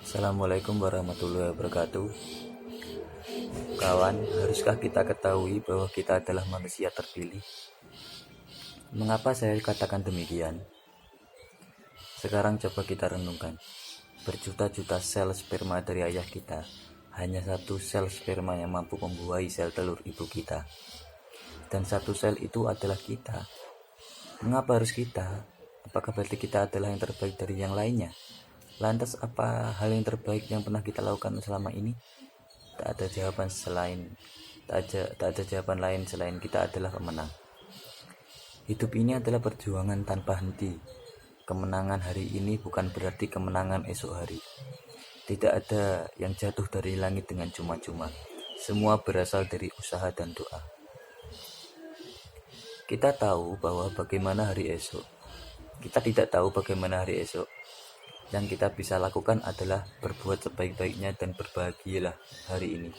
Assalamualaikum warahmatullahi wabarakatuh. Kawan, haruskah kita ketahui bahwa kita adalah manusia terpilih? Mengapa saya katakan demikian? Sekarang coba kita renungkan. Berjuta-juta sel sperma dari ayah kita, hanya satu sel sperma yang mampu membuahi sel telur ibu kita. Dan satu sel itu adalah kita. Mengapa harus kita? Apakah berarti kita adalah yang terbaik dari yang lainnya? Lantas apa hal yang terbaik yang pernah kita lakukan selama ini? Tak ada jawaban lain selain kita adalah pemenang. Hidup ini adalah perjuangan tanpa henti. Kemenangan hari ini bukan berarti kemenangan esok hari. Tidak ada yang jatuh dari langit dengan cuma-cuma. Semua berasal dari usaha dan doa. Kita tahu bahwa bagaimana hari esok. Kita tidak tahu bagaimana hari esok. Yang kita bisa lakukan adalah berbuat sebaik-baiknya dan berbahagialah hari ini.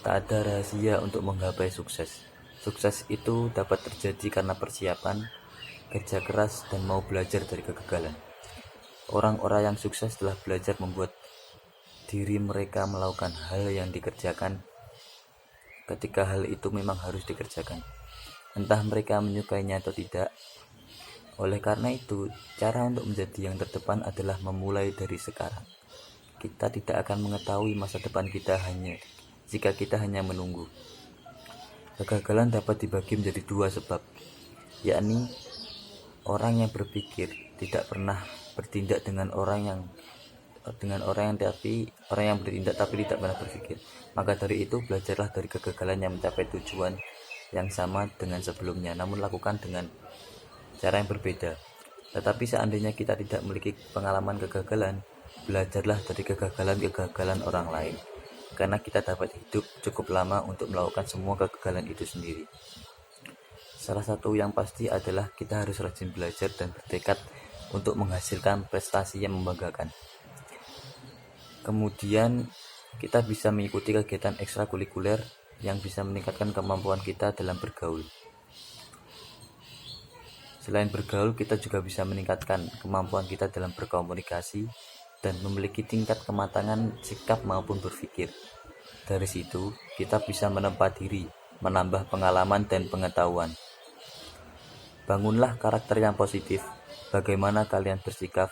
Tak ada rahasia untuk menggapai sukses. Sukses itu dapat terjadi karena persiapan, kerja keras, dan mau belajar dari kegagalan. Orang-orang yang sukses telah belajar membuat diri mereka melakukan hal yang dikerjakan ketika hal itu memang harus dikerjakan. Entah mereka menyukainya atau tidak. Oleh karena itu, cara untuk menjadi yang terdepan adalah memulai dari sekarang. Kita tidak akan mengetahui masa depan kita jika kita hanya menunggu. Kegagalan dapat dibagi menjadi dua sebab, yakni orang yang berpikir tidak pernah bertindak dengan orang yang bertindak tapi tidak pernah berpikir. Maka dari itu, belajarlah dari kegagalan yang mencapai tujuan yang sama dengan sebelumnya, namun lakukan dengan cara yang berbeda. Tetapi seandainya kita tidak memiliki pengalaman kegagalan, belajarlah dari kegagalan orang lain, karena kita dapat hidup cukup lama untuk melakukan semua kegagalan itu sendiri. Salah satu yang pasti adalah kita harus rajin belajar dan bertekad untuk menghasilkan prestasi yang membanggakan. Kemudian kita bisa mengikuti kegiatan ekstrakurikuler yang bisa meningkatkan kemampuan kita dalam bergaul. Selain bergaul, kita juga bisa meningkatkan kemampuan kita dalam berkomunikasi dan memiliki tingkat kematangan sikap maupun berpikir. Dari situ, kita bisa menempa diri, menambah pengalaman dan pengetahuan. Bangunlah karakter yang positif. Bagaimana kalian bersikap,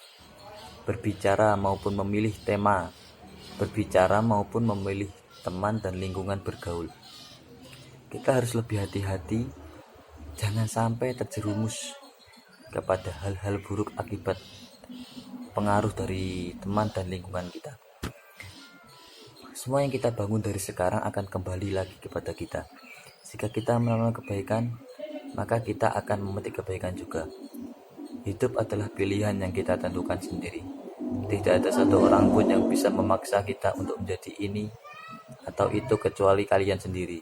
berbicara maupun memilih tema, berbicara maupun memilih teman dan lingkungan bergaul. Kita harus lebih hati-hati, jangan sampai terjerumus kepada hal-hal buruk akibat pengaruh dari teman dan lingkungan kita. Semua yang kita bangun dari sekarang akan kembali lagi kepada kita. Jika kita melakukan kebaikan, maka kita akan memetik kebaikan juga. Hidup adalah pilihan yang kita tentukan sendiri. Tidak ada satu orang pun yang bisa memaksa kita untuk menjadi ini atau itu kecuali kalian sendiri.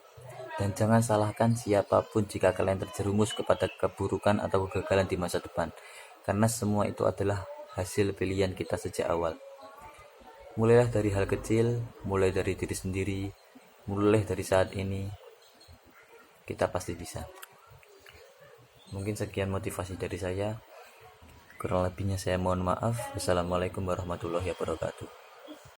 Dan jangan salahkan siapapun jika kalian terjerumus kepada keburukan atau kegagalan di masa depan, karena semua itu adalah hasil pilihan kita sejak awal. Mulailah dari hal kecil, mulai dari diri sendiri, mulai dari saat ini. Kita pasti bisa. Mungkin sekian motivasi dari saya. Kurang lebihnya saya mohon maaf. Wassalamualaikum warahmatullahi wabarakatuh.